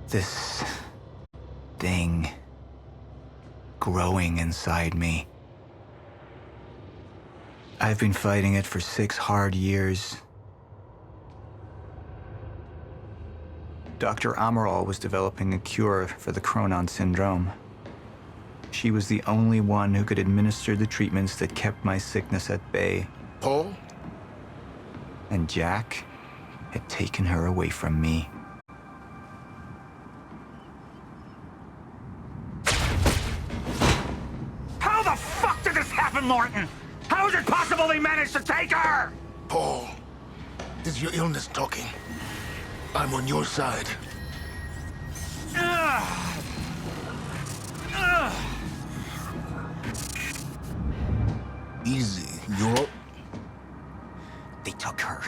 This thing growing inside me. I've been fighting it for 6 hard years. Dr. Amaral was developing a cure for the Chronon syndrome. She was the only one who could administer the treatments that kept my sickness at bay. Paul? And Jack had taken her away from me. How the fuck did this happen, Morton? How is it possible they managed to take her? Paul, this is your illness talking. I'm on your side. Easy, you're up. They took her.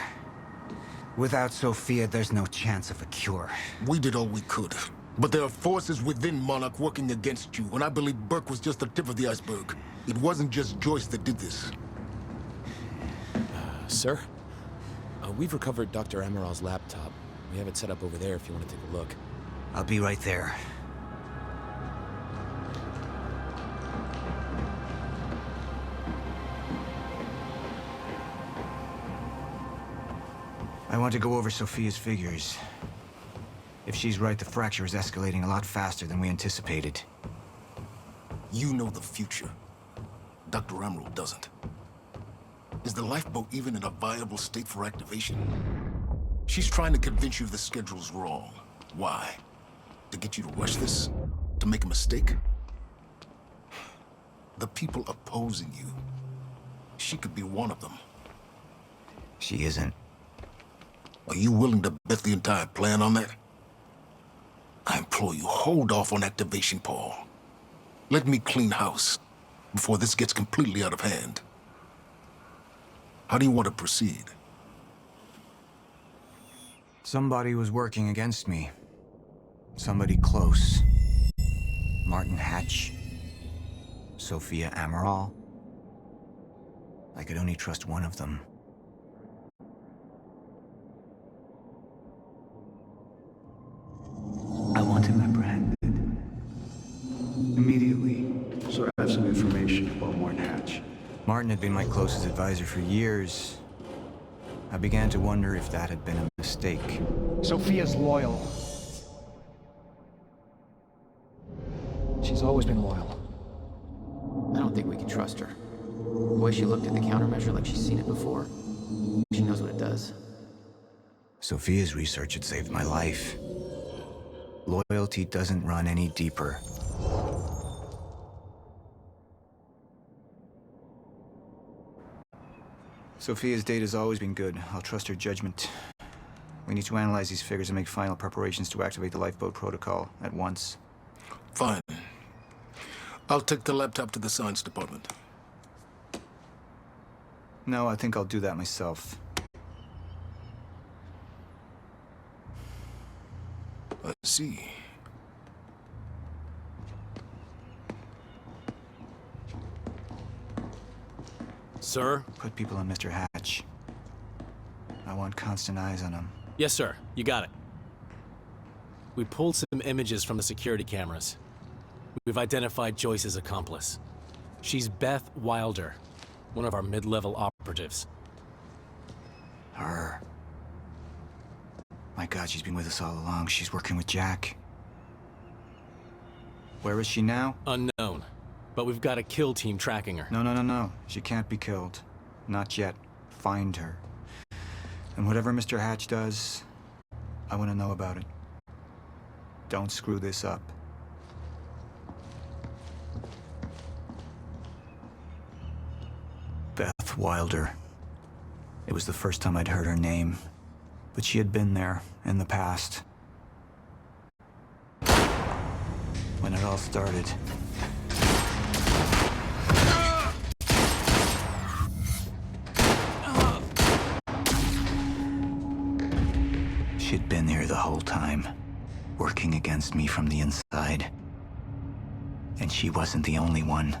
Without Sophia, there's no chance of a cure. We did all we could. But there are forces within Monarch working against you, and I believe Burke was just the tip of the iceberg. It wasn't just Joyce that did this. Sir? We've recovered Dr. Amaral's laptop. We have it set up over there if you want to take a look. I'll be right there. I want to go over Sophia's figures. If she's right, the fracture is escalating a lot faster than we anticipated. You know the future. Dr. Amaral doesn't. Is the lifeboat even in a viable state for activation? She's trying to convince you the schedule's wrong. Why? To get you to rush this? To make a mistake? The people opposing you. She could be one of them. She isn't. Are you willing to bet the entire plan on that? I implore you, hold off on activation, Paul. Let me clean house before this gets completely out of hand. How do you want to proceed? Somebody was working against me. Somebody close. Martin Hatch. Sophia Amaral. I could only trust one of them. I want him apprehended. Immediately. So I have some information about Martin Hatch. Martin had been my closest advisor for years. I began to wonder if that had been a mistake. Sophia's loyal. She's always been loyal. I don't think we can trust her. The way she looked at the countermeasure like she's seen it before. She knows what it does. Sophia's research had saved my life. Loyalty doesn't run any deeper. Sophia's data's always been good. I'll trust her judgment. We need to analyze these figures and make final preparations to activate the lifeboat protocol at once. Fine. I'll take the laptop to the science department. No, I think I'll do that myself. I see. Sir? Put people on Mr. Hatch. I want constant eyes on him. Yes, sir. You got it. We pulled some images from the security cameras. We've identified Joyce's accomplice. She's Beth Wilder, one of our mid-level operatives. Her. My God, she's been with us all along. She's working with Jack. Where is she now? Unknown. But we've got a kill team tracking her. No. She can't be killed. Not yet. Find her. And whatever Mr. Hatch does, I want to know about it. Don't screw this up. Beth Wilder. It was the first time I'd heard her name, but she had been there in the past. When it all started. She'd been here the whole time, working against me from the inside. And she wasn't the only one.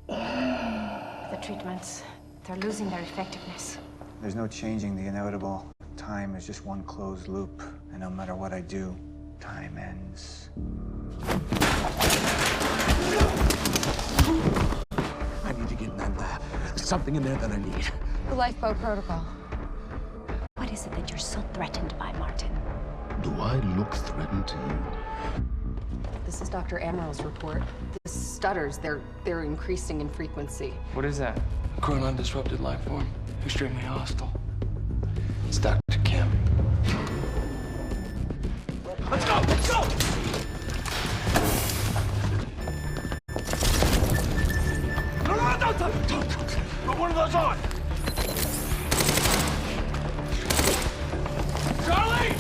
The treatments, they're losing their effectiveness. There's no changing the inevitable. Time is just one closed loop, and no matter what I do, time ends. I need to get in that lab. There's something in there that I need. The lifeboat protocol. What is it that you're so threatened by, Martin? Do I look threatened to you? This is Dr. Amaral's report. The stutters, they're increasing in frequency. What is that? A current undisrupted life form. Extremely hostile. It's Dr. Kim. Let's go! Let's go! No, don't. Put one of those on! Charlie!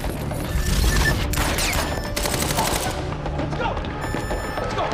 Let's go! Let's go!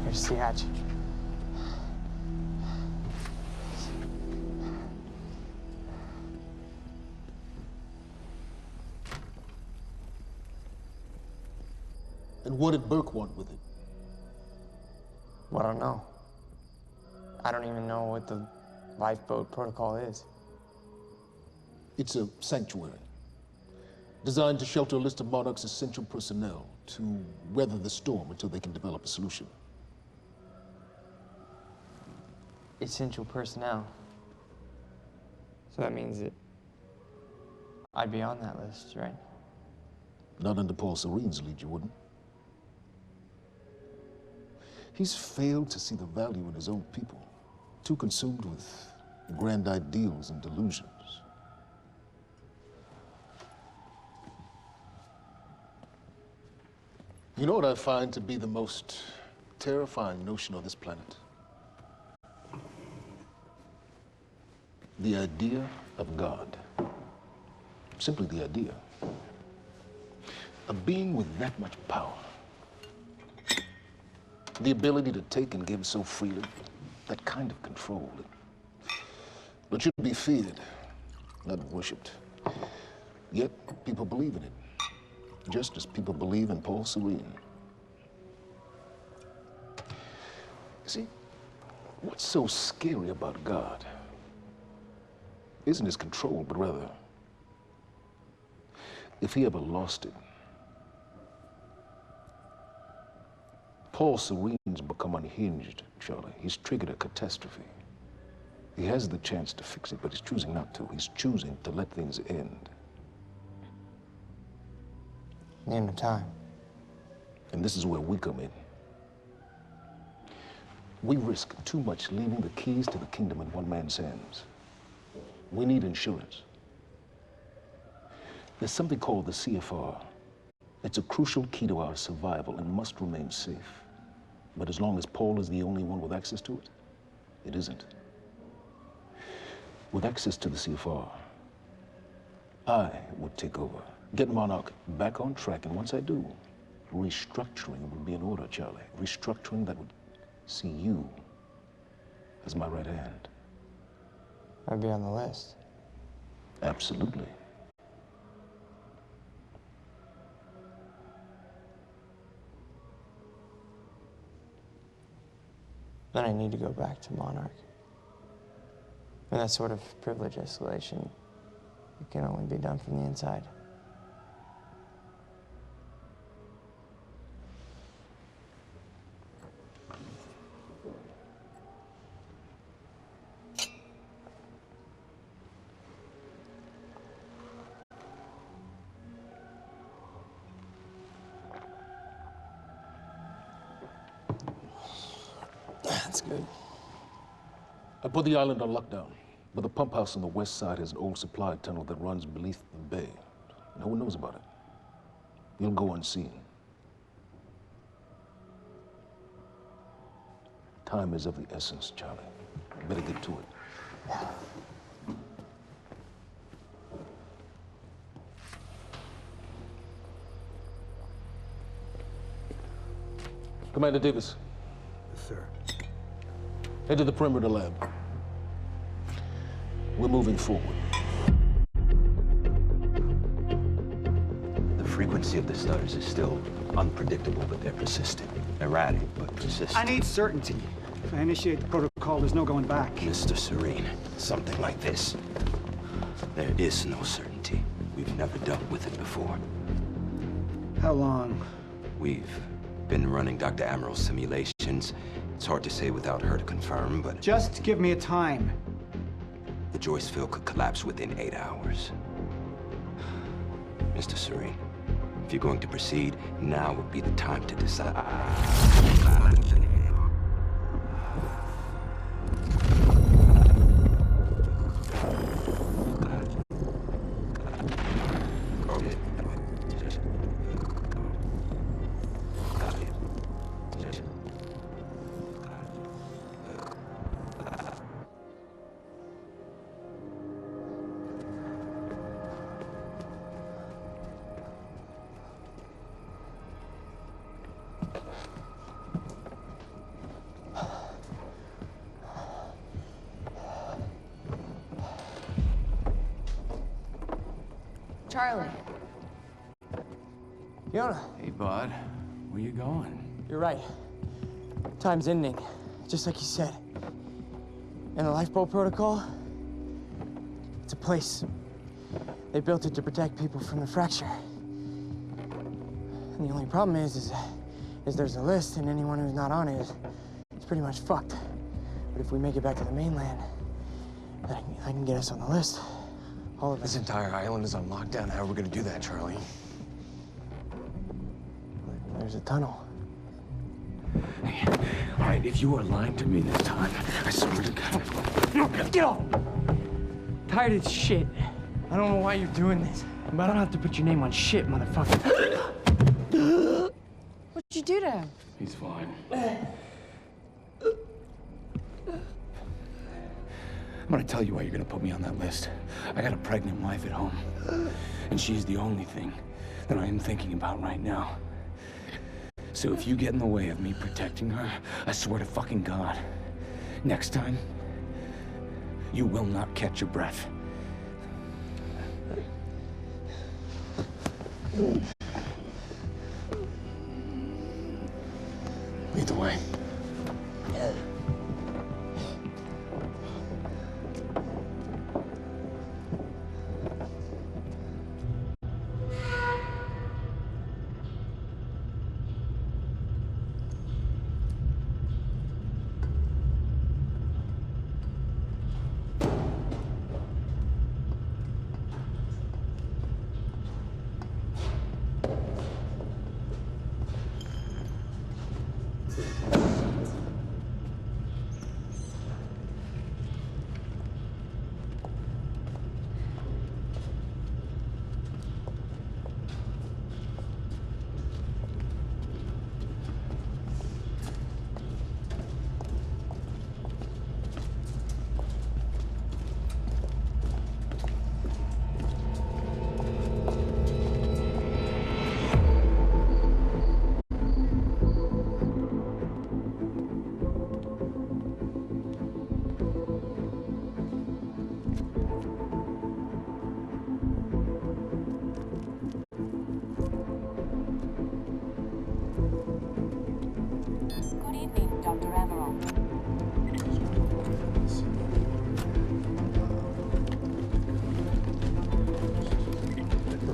Here's the hatch. And what did Burke want with it? Well, I don't know. I don't even know what the lifeboat protocol is. It's a sanctuary, designed to shelter a list of Monarch's essential personnel to weather the storm until they can develop a solution. Essential personnel. So that means that I'd be on that list, right? Not under Paul Serene's lead, you wouldn't. He's failed to see the value in his own people, too consumed with grand ideals and delusions. You know what I find to be the most terrifying notion on this planet? The idea of God. Simply the idea. A being with that much power. The ability to take and give so freely. That kind of control. But should be feared, not worshipped. Yet people believe in it. Just as people believe in Paul Serene. See, what's so scary about God isn't his control, but rather, if he ever lost it. Paul Serene's become unhinged, Charlie. He's triggered a catastrophe. He has the chance to fix it, but he's choosing not to. He's choosing to let things end. Name the time. And this is where we come in. We risk too much leaving the keys to the kingdom in one man's hands. We need insurance. There's something called the CFR. It's a crucial key to our survival and must remain safe. But as long as Paul is the only one with access to it, it isn't. With access to the CFR, I would take over get Monarch back on track, and once I do, restructuring would be in order, Charlie. Restructuring that would see you as my right hand. I'd be on the list. Absolutely. Then I need to go back to Monarch. And that sort of privilege escalation, it can only be done from the inside. That's good. I put the island on lockdown, but the pump house on the west side has an old supply tunnel that runs beneath the bay. No one knows about it. You'll go unseen. Time is of the essence, Charlie. Better get to it. Commander Davis. Yes, sir. Head to the perimeter lab. We're moving forward. The frequency of the stutters is still unpredictable, but they're persistent. Erratic, but persistent. I need certainty. If I initiate the protocol, there's no going back. Mr. Serene, something like this. There is no certainty. We've never dealt with it before. How long? We've been running Dr. Amaral's simulations. It's hard to say without her to confirm, but... Just give me a time. The Joyce field could collapse within 8 hours. Mr. Serene, if you're going to proceed, now would be the time to decide. Charlie. Fiona. Hey, bud. Where you going? You're right. Time's ending, just like you said. And the lifeboat protocol, it's a place. They built it to protect people from the fracture. And the only problem is there's a list, and anyone who's not on it is pretty much fucked. But if we make it back to the mainland, then I can get us on the list. All of This us. entire island is on lockdown. How are we gonna do that, Charlie? There's a tunnel. Hey, all right, if you are lying to me this time, I swear to God. No, get off! Tired of this shit. I don't know why you're doing this, but I don't have to put your name on shit, motherfucker. What'd you do to him? He's fine. I'm gonna tell you why you're gonna put me on that list. I got a pregnant wife at home, and she's the only thing that I am thinking about right now. So if you get in the way of me protecting her, I swear to fucking God, next time, you will not catch your breath. Lead the way.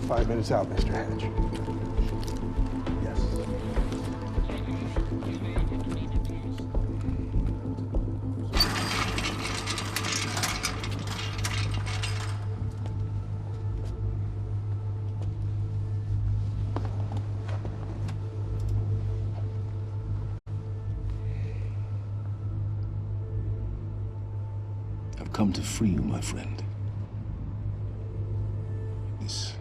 5 minutes out, Mr. Hatch. Yes. I've come to free you, my friend. This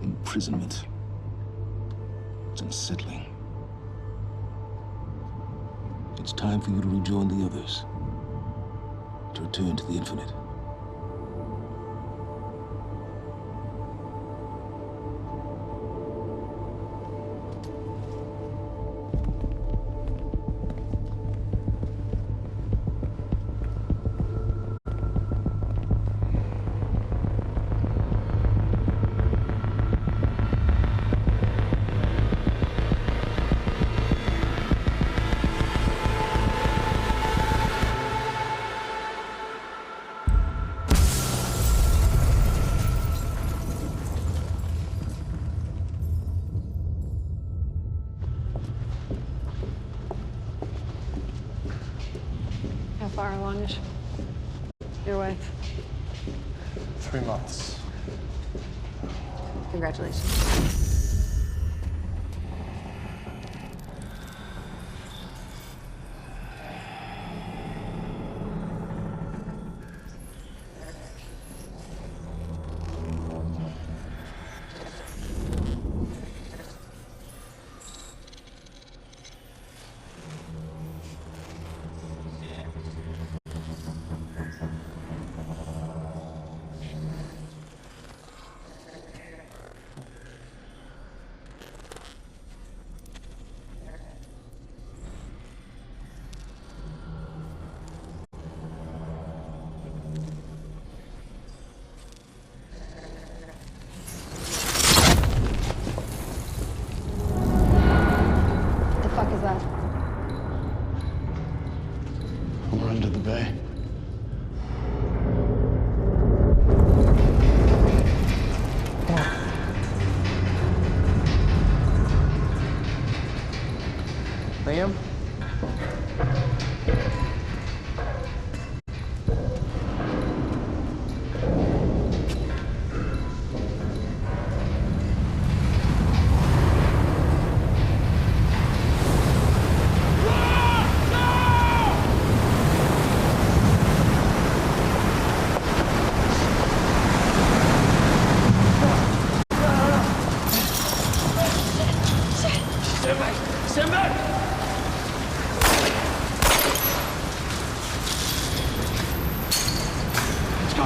imprisonment, it's unsettling. It's time for you to rejoin the others, to return to the infinite. How far along is your wife? 3 months. Congratulations. What the fuck is that? We're under the bay. Liam? Stand back! Stand back! Let's go.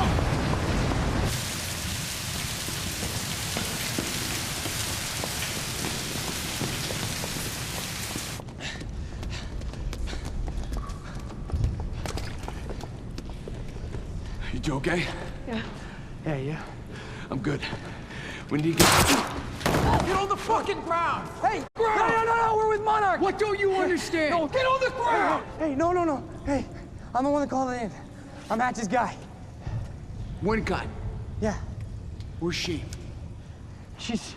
You okay? Yeah. Yeah, yeah. I'm good. When do you get... Get on the fucking ground! Hey! No, we're with Monarch! What don't you understand? No, get on the ground! Hey, no. Hey, I'm the one that called it in. I'm Hatch's guy. One guy. Yeah, Where's she? she's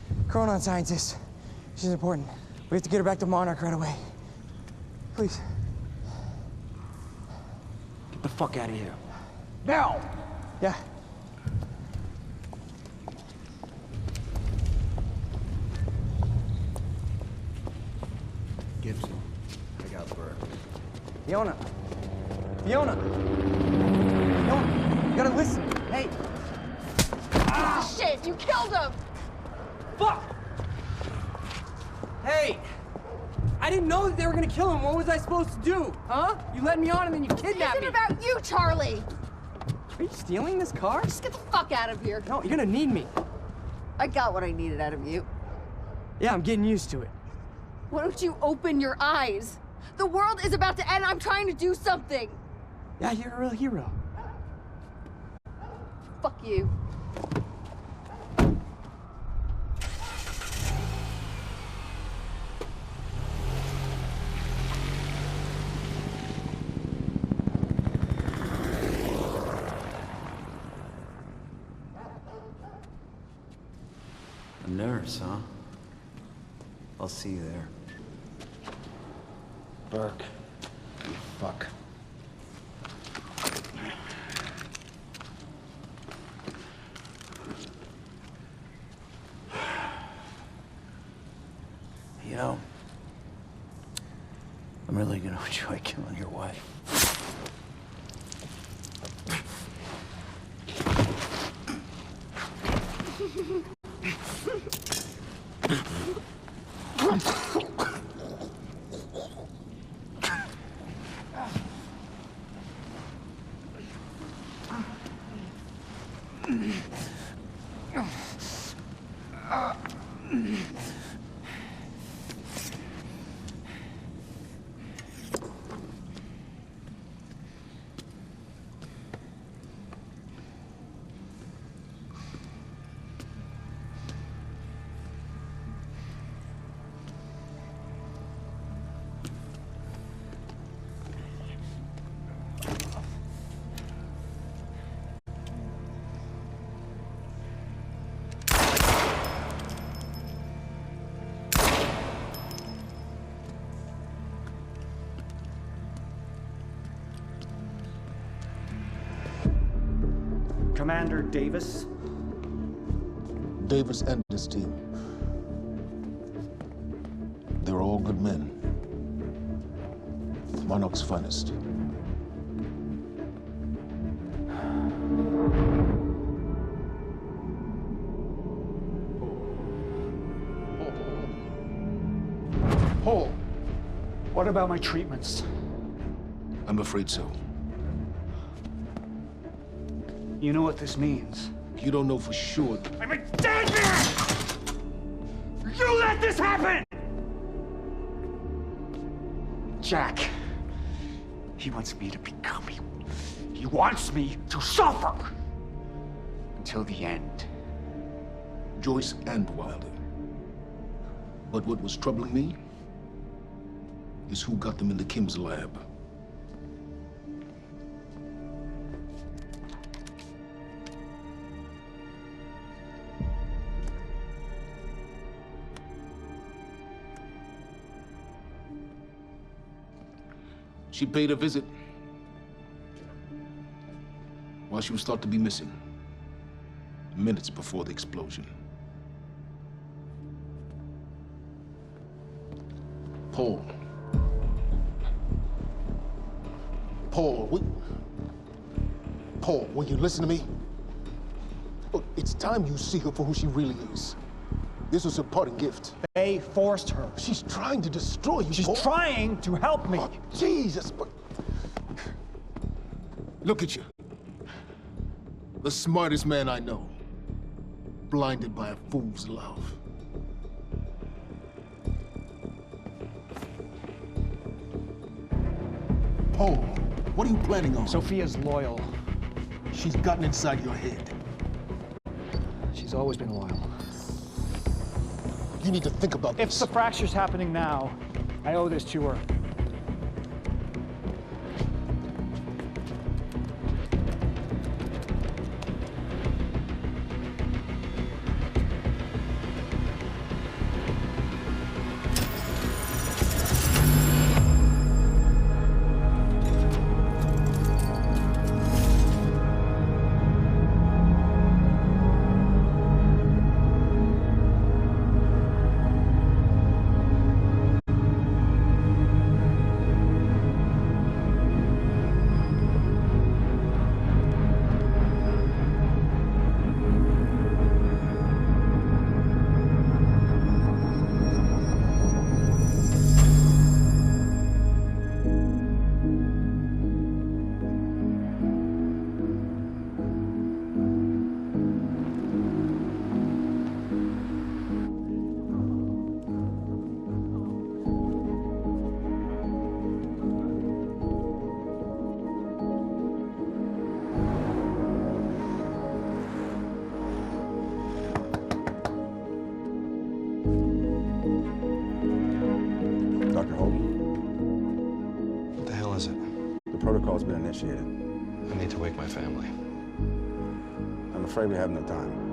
a chronon scientist. She's important. We have to get her back to Monarch right away. Please. Get the fuck out of here. Now! Yeah. Gibson, I got Burke. Fiona! Fiona, you gotta listen. Hey! Shit, you killed him! Fuck! Hey! I didn't know that they were gonna kill him. What was I supposed to do? Huh? You led me on and then you kidnapped me. It's about you, Charlie! Are you stealing this car? Just get the fuck out of here. No, you're gonna need me. I got what I needed out of you. Yeah, I'm getting used to it. Why don't you open your eyes? The world is about to end. I'm trying to do something. Yeah, you're a real hero. Fuck you. A nurse, huh? I'll see you there. Burke. You fuck. You know, I'm really gonna enjoy killing your wife. Commander Davis? Davis and his team. They're all good men. Monarch's finest. Paul, what about my treatments? I'm afraid so. You know what this means? You don't know for sure. I'm a dead man! You let this happen! Jack, he wants me to become you. He wants me to suffer until the end. Joyce and Wilder. But what was troubling me is who got them into Kim's lab. She paid a visit while she was thought to be missing, minutes before the explosion. Paul. Paul, will you listen to me? Look, it's time you see her for who she really is. This was her parting gift. They forced her. She's trying to destroy you, She's Paul. trying to help me. Oh, Jesus, but... Look at you. The smartest man I know. Blinded by a fool's love. Paul, what are you planning on? Sophia's loyal. She's gotten inside your head. She's always been loyal. You need to think about this. If the fracture's happening now, I owe this to her. protocol's been initiated. I need to wake my family. I'm afraid we have no time.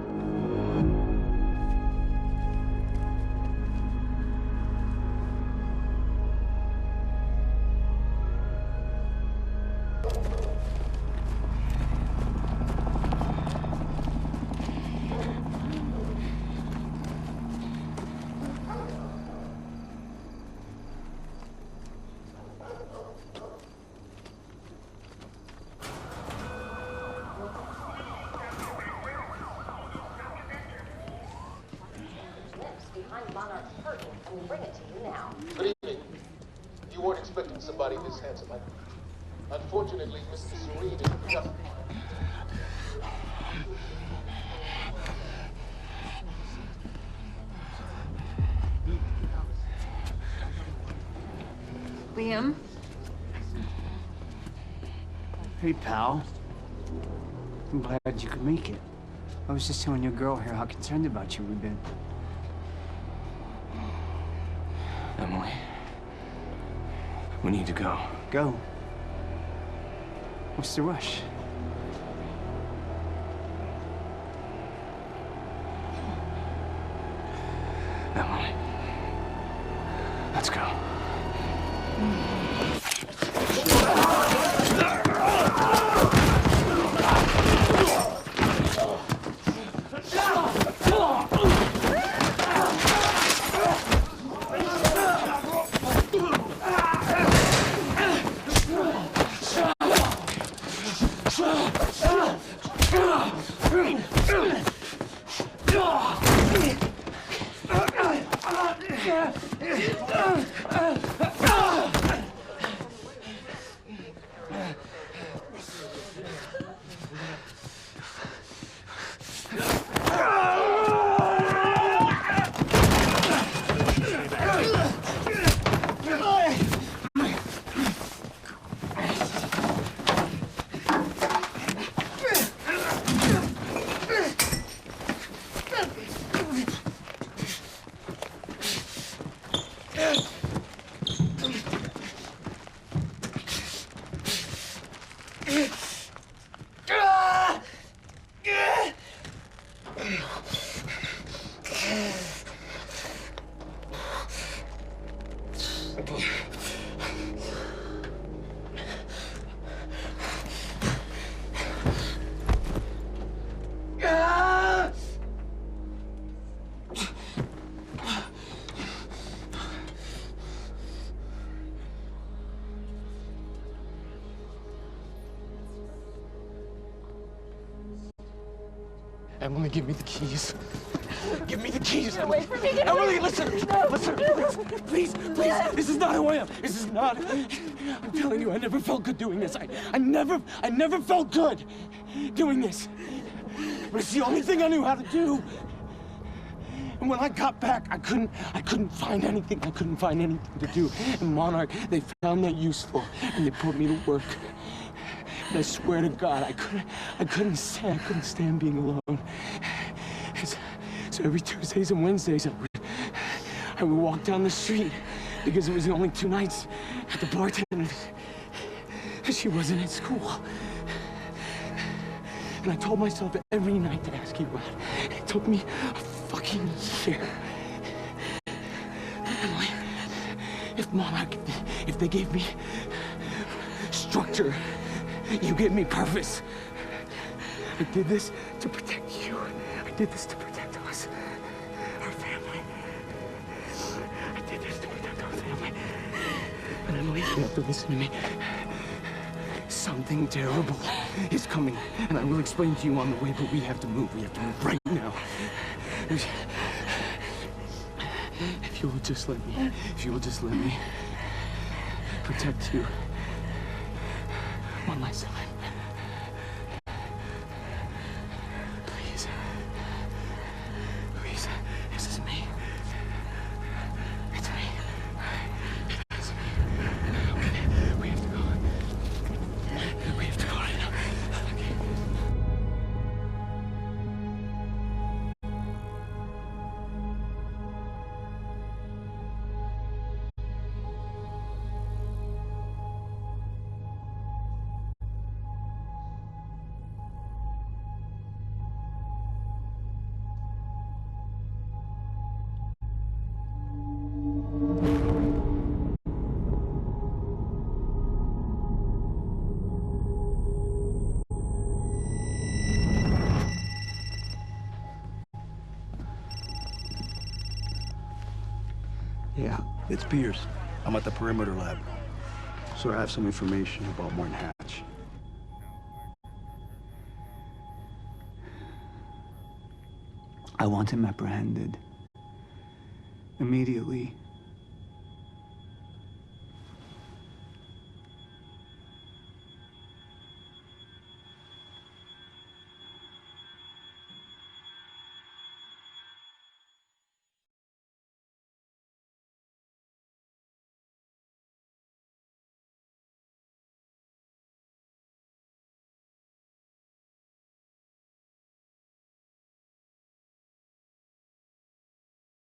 Monarch's hurting, and we bring it to you now. Good evening. You weren't expecting somebody this handsome, I... Unfortunately, Mr. Serene is just... Liam? Hey, pal. I'm glad you could make it. I was just telling your girl here how concerned about you we've been. Emily, we need to go. Go? What's the rush? Emily, let's go. Emily, give me the keys. Give me the keys. Get away from me. Get Emily, away. listen. No. Listen, please, please. This is not who I am. This is not. I'm telling you, I never felt good doing this. I never felt good doing this. But it's the only thing I knew how to do. And when I got back, I couldn't find anything. I couldn't find anything to do. And Monarch, they found that useful, and they put me to work. And I swear to God, I couldn't stand being alone. So every Tuesdays and Wednesdays, I would walk down the street because it was the only 2 nights at the bartender. She wasn't at school. And I told myself every night to ask you out. It took me a fucking year. Emily, if Monarch, if they gave me structure, you gave me purpose. I did this to protect you. I did this to protect us, our family. I did this to protect our family. And Emily, you have to listen to me. Something terrible is coming, and I will explain to you on the way, but we have to move. We have to move right now. If you will just let me protect you one last time. Please. Please. This is me. It's me. It's me. Okay. We have to go. We have to go right now. Okay. Yeah, it's Pierce. I'm at the perimeter lab. So I have some information about Martin Hatch. I want him apprehended. Immediately,